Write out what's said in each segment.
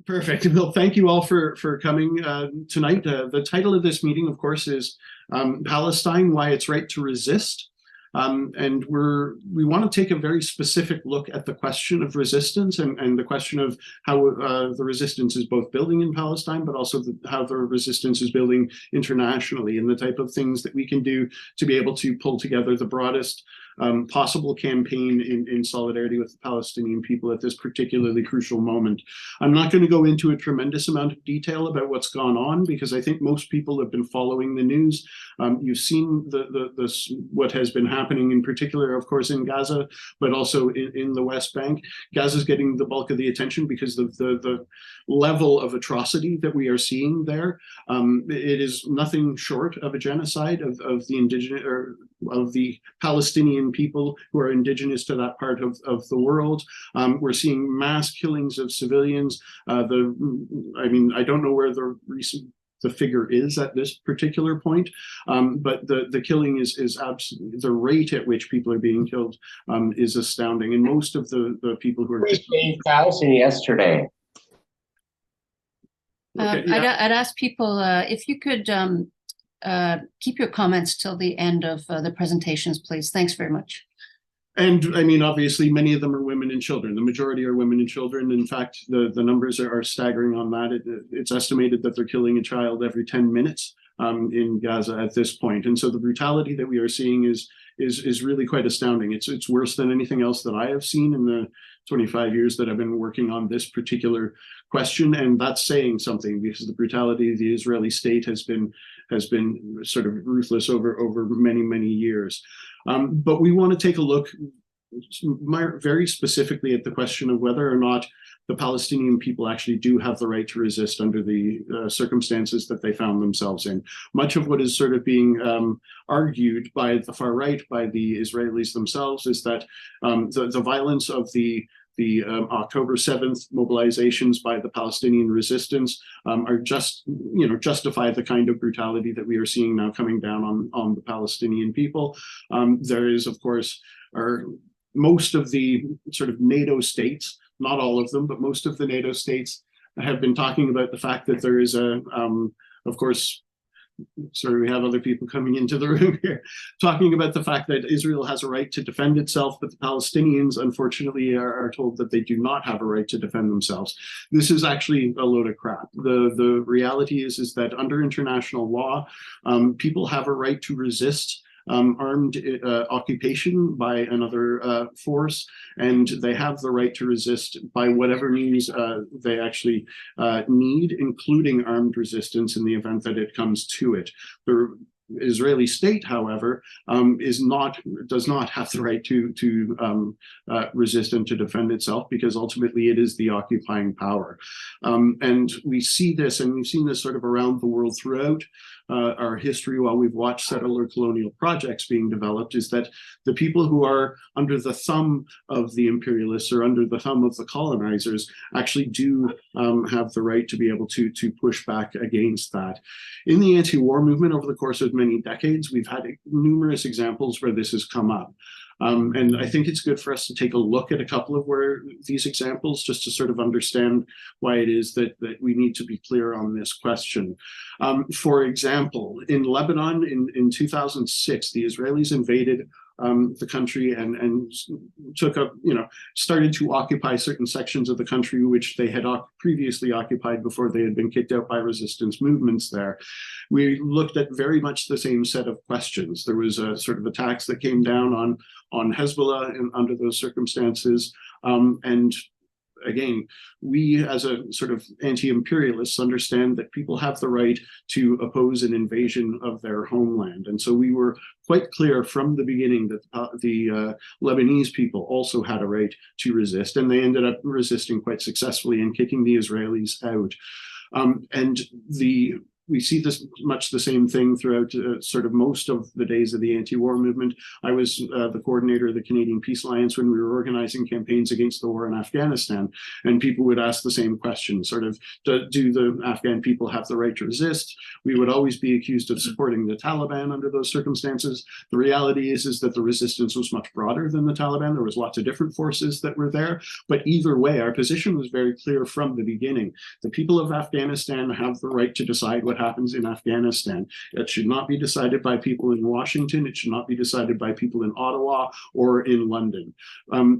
Perfect. Well, thank you all for coming tonight. The title of this meeting, of course, is Palestine: Why It's Right to Resist. And we want to take a very specific look at the question of resistance and the question of how the resistance is both building in Palestine, but also how the resistance is building internationally, and the type of things that we can do to be able to pull together the broadest possible campaign in solidarity with the Palestinian people at this particularly crucial moment. I'm not going to go into a tremendous amount of detail about what's gone on, because I think most people have been following the news. You've seen what has been happening, in particular, of course, in Gaza, but also in the West Bank. Gaza's getting the bulk of the attention because of the level of atrocity that we are seeing there. It is nothing short of a genocide of the indigenous, or of the Palestinian people who are indigenous to that part of the world. We're seeing mass killings of civilians. I don't know where the figure is at this particular point, but the killing is absolutely, the rate at which people are being killed is astounding. And most of the people who are 8,000 yesterday. Okay, yeah. I'd ask people if you could keep your comments till the end of the presentations, please. Thanks very much. And I mean, obviously, many of them are women and children. The majority are women and children. In fact, the numbers are staggering on that. It's estimated that they're killing a child every 10 minutes in Gaza at this point. And so the brutality that we are seeing is really quite astounding. It's worse than anything else that I have seen in the 25 years that I've been working on this particular question. And that's saying something, because the brutality of the Israeli state has been sort of ruthless over many, many years. But we want to take a look very specifically at the question of whether or not the Palestinian people actually do have the right to resist under the circumstances that they found themselves in. Much of what is sort of being argued by the far right, by the Israelis themselves, is that the violence of the October 7th mobilizations by the Palestinian resistance are justify the kind of brutality that we are seeing now coming down on the Palestinian people. There is, of course, most of the sort of NATO states, not all of them, but most of the NATO states have been talking about the fact that there is of course, sorry, we have other people coming into the room here, talking about the fact that Israel has a right to defend itself, but the Palestinians, unfortunately, are told that they do not have a right to defend themselves. This is actually a load of crap. The reality is that under international law, people have a right to resist armed occupation by another force, and they have the right to resist by whatever means they actually need, including armed resistance in the event that it comes to it. The Israeli state, however, does not have the right to resist and to defend itself, because ultimately it is the occupying power. And we see this, and we've seen this sort of around the world throughout our history while we've watched settler colonial projects being developed, is that the people who are under the thumb of the imperialists or under the thumb of the colonizers actually do have the right to be able to push back against that. In the anti-war movement over the course of many decades, we've had numerous examples where this has come up. And I think it's good for us to take a look at a couple of these examples, just to sort of understand why it is that we need to be clear on this question. For example, in Lebanon in 2006, the Israelis invaded the country and took up, started to occupy certain sections of the country which they had previously occupied before they had been kicked out by resistance movements there. We looked at very much the same set of questions. There was a sort of attacks that came down on Hezbollah under those circumstances. And again, we as a sort of anti-imperialists understand that people have the right to oppose an invasion of their homeland. And so we were quite clear from the beginning that the Lebanese people also had a right to resist, and they ended up resisting quite successfully and kicking the Israelis out. And we see this much the same thing throughout sort of most of the days of the anti-war movement. I was the coordinator of the Canadian Peace Alliance when we were organizing campaigns against the war in Afghanistan, and people would ask the same question, sort of, do the Afghan people have the right to resist? We would always be accused of supporting the Taliban under those circumstances. The reality is that the resistance was much broader than the Taliban. There was lots of different forces that were there, but either way, our position was very clear from the beginning. The people of Afghanistan have the right to decide what happens in Afghanistan. It should not be decided by people in Washington. It should not be decided by people in Ottawa or in London.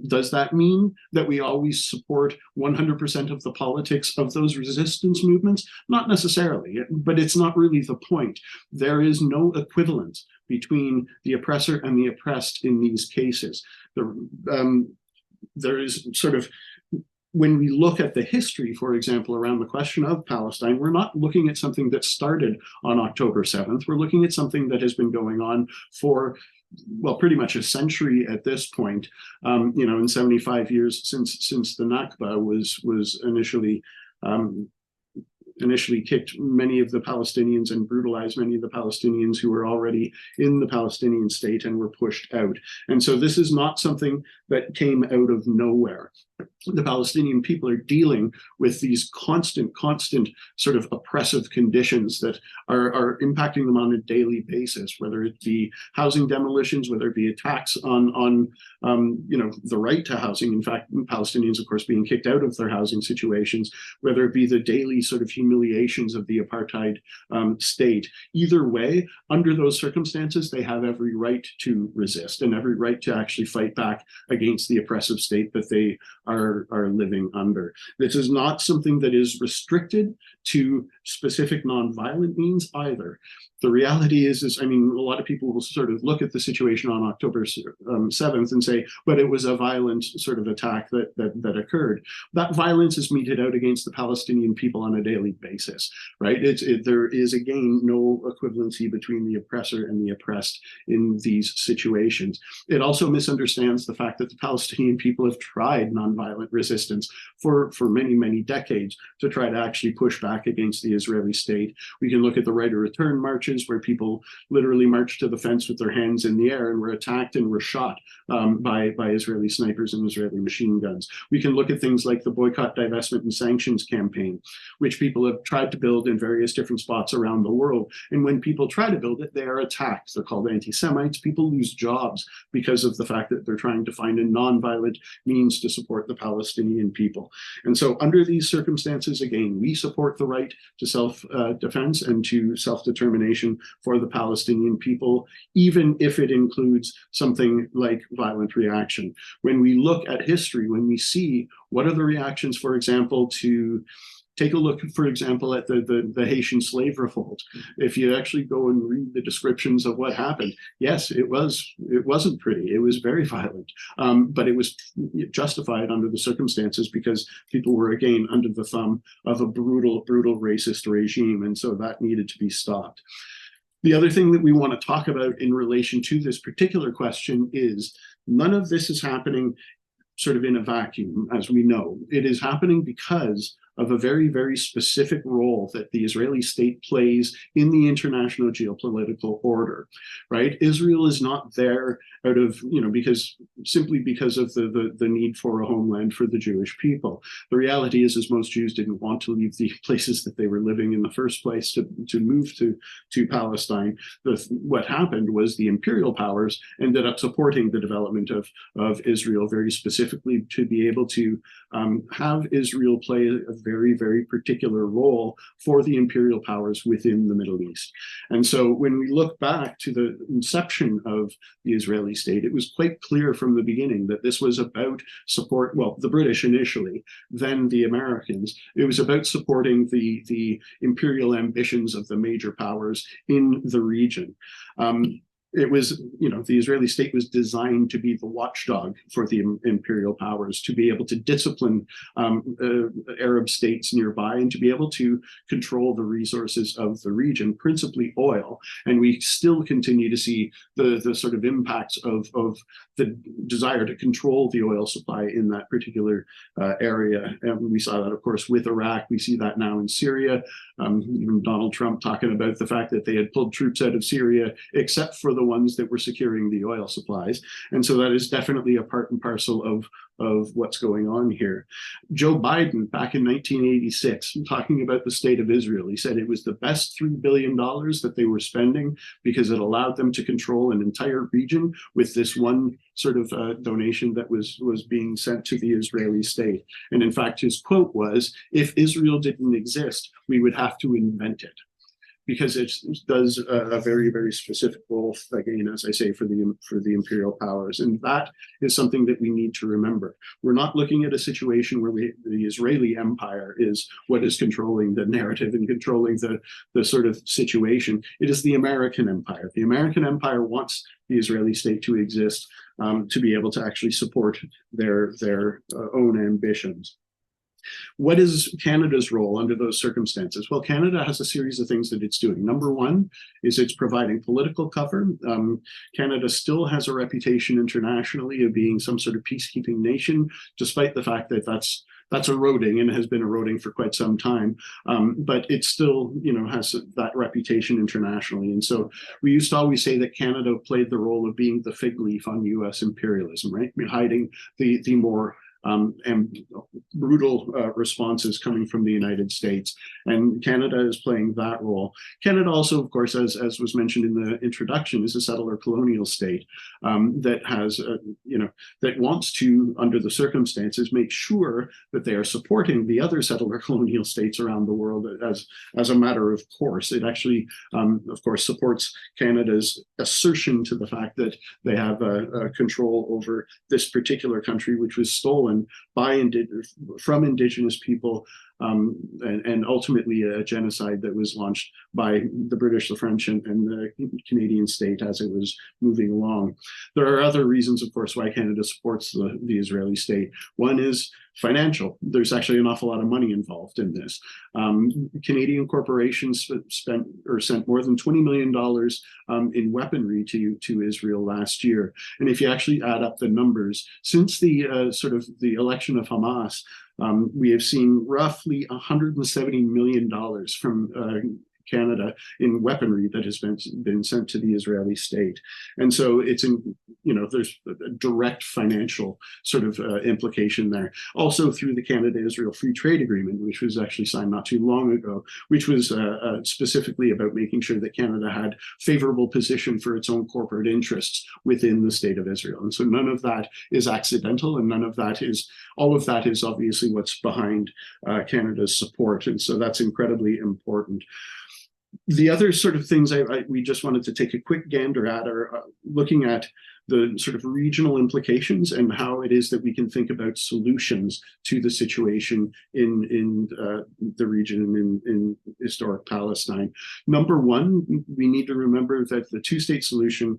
Does that mean that we always support 100% of the politics of those resistance movements? Not necessarily, but it's not really the point. There is no equivalence between the oppressor and the oppressed in these cases. There is sort of, when we look at the history, for example, around the question of Palestine, we're not looking at something that started on October 7th. We're looking at something that has been going on for, well, pretty much a century at this point. In 75 years since the Nakba was initially kicked many of the Palestinians and brutalized many of the Palestinians who were already in the Palestinian state and were pushed out. And so this is not something that came out of nowhere. The Palestinian people are dealing with these constant sort of oppressive conditions that are impacting them on a daily basis, whether it be housing demolitions, whether it be attacks on the right to housing. In fact, Palestinians, of course, being kicked out of their housing situations, whether it be the daily sort of humiliations of the apartheid state. Either way, under those circumstances, they have every right to resist and every right to actually fight back against the oppressive state that they are living under. This is not something that is restricted to specific nonviolent means either. The reality is, a lot of people will sort of look at the situation on October 7th and say, but it was a violent sort of attack that occurred. That violence is meted out against the Palestinian people on a daily basis, right? There is, again, no equivalency between the oppressor and the oppressed in these situations. It also misunderstands the fact that the Palestinian people have tried nonviolent resistance for many, many decades to try to actually push back against the Israeli state. We can look at the right of return marches, where people literally marched to the fence with their hands in the air and were attacked and were shot by Israeli snipers and Israeli machine guns. We can look at things like the boycott, divestment, and sanctions campaign, which people have tried to build in various different spots around the world. And when people try to build it, they are attacked. They're called anti-Semites. People lose jobs because of the fact that they're trying to find a non-violent means to support the Palestinian people. And so under these circumstances, again, we support the right to self-defense and to self-determination for the Palestinian people, even if it includes something like violent reaction. When we look at history, when we see what are the reactions, for example, to take a look, for example, at the Haitian slave revolt. If you actually go and read the descriptions of what happened, yes, it wasn't pretty. It was very violent, but it was justified under the circumstances because people were, again, under the thumb of a brutal racist regime, and so that needed to be stopped. The other thing that we want to talk about in relation to this particular question is none of this is happening sort of in a vacuum, as we know. It is happening because of a very, very specific role that the Israeli state plays in the international geopolitical order, right? Israel is not there out of, simply because of the need for a homeland for the Jewish people. The reality is most Jews didn't want to leave the places that they were living in the first place to move to Palestine. What happened was the imperial powers ended up supporting the development of Israel very specifically to be able to have Israel play a very, very particular role for the imperial powers within the Middle East. And so when we look back to the inception of the Israeli state, it was quite clear from the beginning that this was about support, well, the British initially, then the Americans. It was about supporting the imperial ambitions of the major powers in the region. It was, the Israeli state was designed to be the watchdog for the imperial powers, to be able to discipline Arab states nearby and to be able to control the resources of the region, principally oil. And we still continue to see the sort of impacts of the desire to control the oil supply in that particular area. And we saw that, of course, with Iraq. We see that now in Syria. Even Donald Trump talking about the fact that they had pulled troops out of Syria, except for the ones that were securing the oil supplies. And so that is definitely a part and parcel of what's going on here. Joe Biden, back in 1986, talking about the state of Israel, he said it was the best $3 billion that they were spending because it allowed them to control an entire region with this one sort of donation that was being sent to the Israeli state. And in fact, his quote was, "If Israel didn't exist, we would have to invent it." Because it does a very, very specific role, again, as I say, for the imperial powers. And that is something that we need to remember. We're not looking at a situation where the Israeli empire is what is controlling the narrative and controlling the sort of situation. It is the American empire. The American empire wants the Israeli state to exist, to be able to actually support their own ambitions. What is Canada's role under those circumstances? Well, Canada has a series of things that it's doing. Number one is it's providing political cover. Canada still has a reputation internationally of being some sort of peacekeeping nation, despite the fact that that's eroding and has been eroding for quite some time. But it still, has that reputation internationally. And so we used to always say that Canada played the role of being the fig leaf on US imperialism, right? Hiding the more and brutal responses coming from the United States. And Canada is playing that role. Canada also, of course, as was mentioned in the introduction, is a settler colonial state that has, that wants to, under the circumstances, make sure that they are supporting the other settler colonial states around the world as a matter of course. It actually, of course, supports Canada's assertion to the fact that they have control over this particular country, which was stolen from Indigenous people, and ultimately a genocide that was launched by the British, the French, and the Canadian state as it was moving along. There are other reasons, of course, why Canada supports the Israeli state. One is financial. There's actually an awful lot of money involved in this. Canadian corporations sent more than $20 million in weaponry to Israel last year. And if you actually add up the numbers, since the the election of Hamas, we have seen roughly $170 million from Canada in weaponry that has been sent to the Israeli state. And so it's there's a direct financial sort of implication there. Also through the Canada-Israel Free Trade Agreement, which was actually signed not too long ago, which was specifically about making sure that Canada had favorable position for its own corporate interests within the state of Israel. And so none of that is accidental, and all of that is obviously what's behind Canada's support. And so that's incredibly important. The other sort of things we just wanted to take a quick gander at are looking at the sort of regional implications and how it is that we can think about solutions to the situation in the region in historic Palestine. Number one, we need to remember that the two-state solution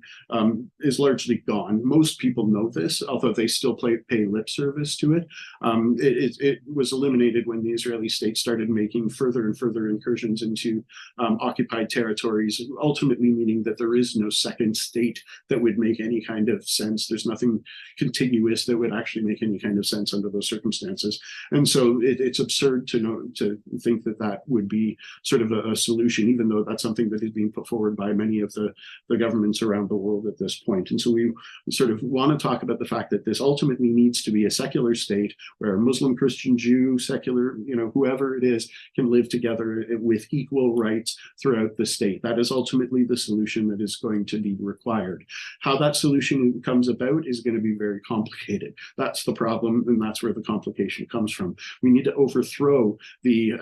is largely gone. Most people know this, although they still pay lip service to it. It was eliminated when the Israeli state started making further and further incursions into occupied territories, ultimately meaning that there is no second state that would make any kind of sense. There's nothing contiguous that would actually make any kind of sense under those circumstances. And so it's absurd to think that would be sort of a solution, even though that's something that is being put forward by many of the governments around the world at this point. And so we sort of want to talk about the fact that this ultimately needs to be a secular state where Muslim, Christian, Jew, secular, whoever it is, can live together with equal rights throughout the state. That is ultimately the solution that is going to be required. How that solution comes about is going to be very complicated. That's the problem, and that's where the complication comes from. We need to overthrow the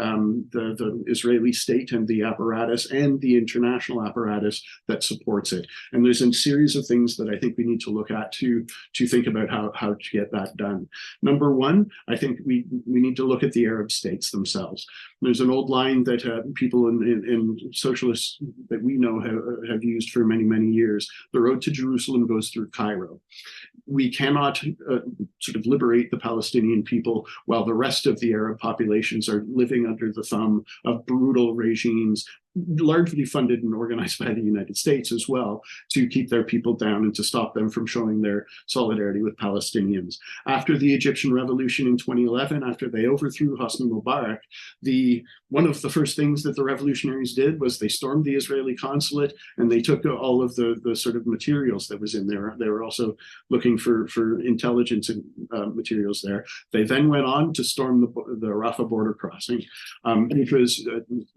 Israeli state and the apparatus and the international apparatus that supports it. And there's a series of things that I think we need to look at to think about how to get that done. Number one, I think we need to look at the Arab states themselves. There's an old line that people in socialists that we know have used for many, many years. The road to Jerusalem goes through Cairo. We cannot sort of liberate the Palestinian people while the rest of the Arab populations are living under the thumb of brutal regimes, largely funded and organized by the United States as well, to keep their people down and to stop them from showing their solidarity with Palestinians. After the Egyptian revolution in 2011, after they overthrew Hosni Mubarak, one of the first things that the revolutionaries did was they stormed the Israeli consulate and they took all of the sort of materials that was in there. They were also looking for intelligence materials there. They then went on to storm the Rafah border crossing, which was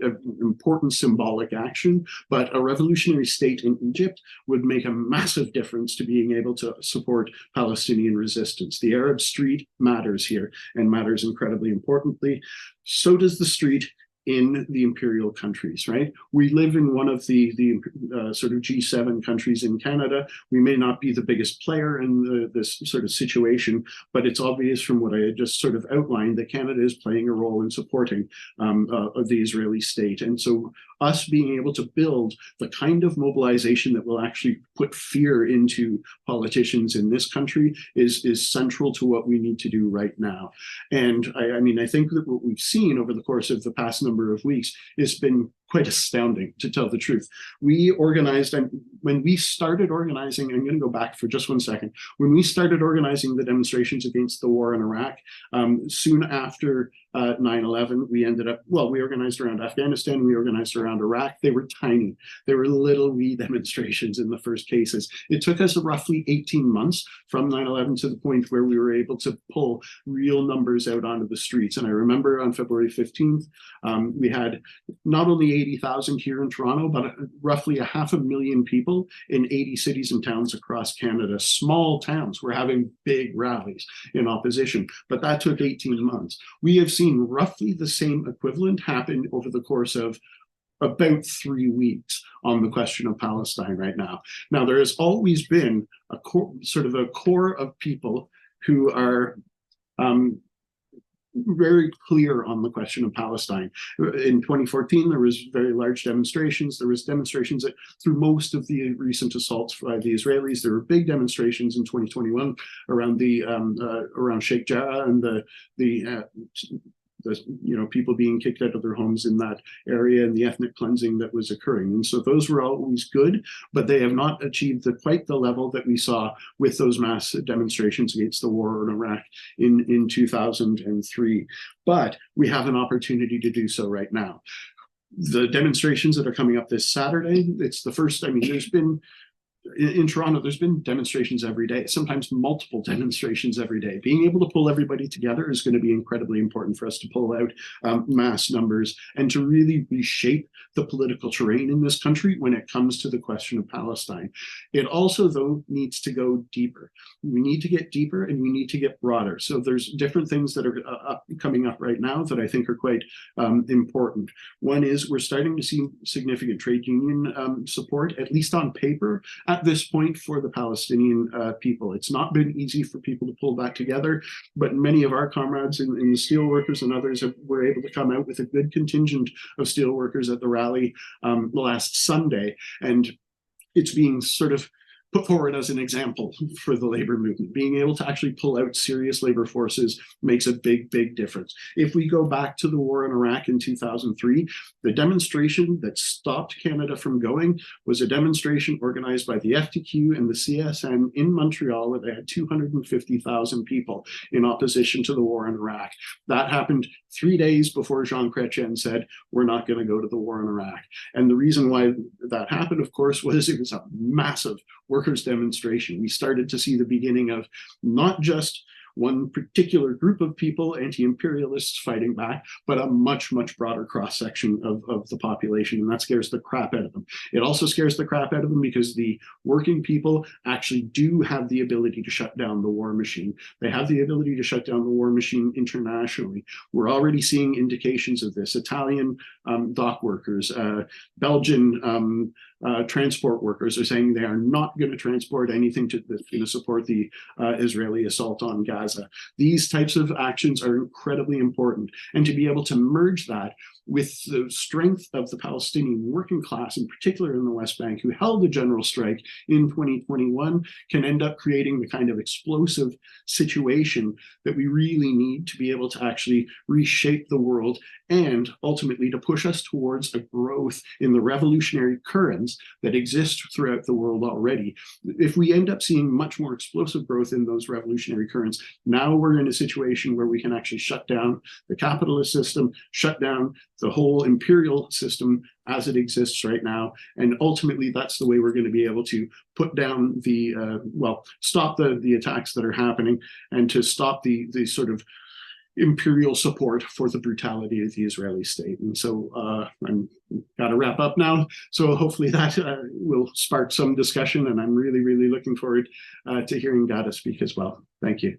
an important symbolic action, but a revolutionary state in Egypt would make a massive difference to being able to support Palestinian resistance. The Arab street matters here, and matters incredibly importantly. So does the street in the imperial countries, right? We live in one of the sort of G7 countries in Canada. We may not be the biggest player in this sort of situation, but it's obvious from what I had just sort of outlined that Canada is playing a role in supporting the Israeli state. And so us being able to build the kind of mobilization that will actually put fear into politicians in this country is central to what we need to do right now. And I mean, I think that what we've seen over the course of the past number of weeks has been quite astounding, to tell the truth. We organized, and when we started organizing, I'm going to go back for just one second. When we started organizing the demonstrations against the war in Iraq, soon after 9/11, we ended up, well, we organized around Afghanistan, we organized around Iraq. They were tiny. They were little wee demonstrations in the first cases. It took us roughly 18 months from 9/11 to the point where we were able to pull real numbers out onto the streets. And I remember on February 15th, we had not only 80,000 here in Toronto, but roughly 500,000 people in 80 cities and towns across Canada. Small towns were having big rallies in opposition, but that took 18 months. We have seen roughly the same equivalent happen over the course of about 3 weeks on the question of Palestine right now. Now, there has always been a core of people who are very clear on the question of Palestine. In 2014, there was very large demonstrations. There was demonstrations that through most of the recent assaults by the Israelis. There were big demonstrations in 2021 around around Sheikh Jarrah and the people being kicked out of their homes in that area and the ethnic cleansing that was occurring. And so those were always good, but they have not achieved quite the level that we saw with those mass demonstrations against the war in Iraq in 2003. But we have an opportunity to do so right now. The demonstrations that are coming up this Saturday, it's the first, I mean, there's been in Toronto, there's been demonstrations every day, sometimes multiple demonstrations every day. Being able to pull everybody together is going to be incredibly important for us to pull out mass numbers and to really reshape the political terrain in this country when it comes to the question of Palestine. It also, though, needs to go deeper. We need to get deeper and we need to get broader. So there's different things that are coming up right now that I think are quite important. One is we're starting to see significant trade union support, at least on paper, at this point for the Palestinian people. It's not been easy for people to pull back together, but many of our comrades in the steelworkers and others were able to come out with a good contingent of steelworkers at the rally last Sunday. And it's being sort of put forward as an example for the labor movement. Being able to actually pull out serious labor forces makes a big, big difference. If we go back to the war in Iraq in 2003, the demonstration that stopped Canada from going was a demonstration organized by the FTQ and the CSN in Montreal, where they had 250,000 people in opposition to the war in Iraq. That happened 3 days before Jean Chrétien said, we're not going to go to the war in Iraq. And the reason why that happened, of course, was it was a massive workers' demonstration. We started to see the beginning of not just one particular group of people, anti-imperialists fighting back, but a much, much broader cross-section of the population, and that scares the crap out of them. It also scares the crap out of them because the working people actually do have the ability to shut down the war machine. They have the ability to shut down the war machine internationally. We're already seeing indications of this. Italian dock workers, Belgian transport workers are saying they are not going to transport anything that's going to support the Israeli assault on Gaza. These types of actions are incredibly important. And to be able to merge that with the strength of the Palestinian working class, in particular in the West Bank, who held a general strike in 2021, can end up creating the kind of explosive situation that we really need to be able to actually reshape the world and ultimately to push us towards a growth in the revolutionary currents that exist throughout the world already. If we end up seeing much more explosive growth in those revolutionary currents, now we're in a situation where we can actually shut down the capitalist system, shut down the whole imperial system as it exists right now. And ultimately, that's the way we're going to be able to put down the, stop the attacks that are happening, and to stop the sort of imperial support for the brutality of the Israeli state. And so I'm got to wrap up now. So hopefully that will spark some discussion. And I'm really, really looking forward to hearing Gada speak as well. Thank you.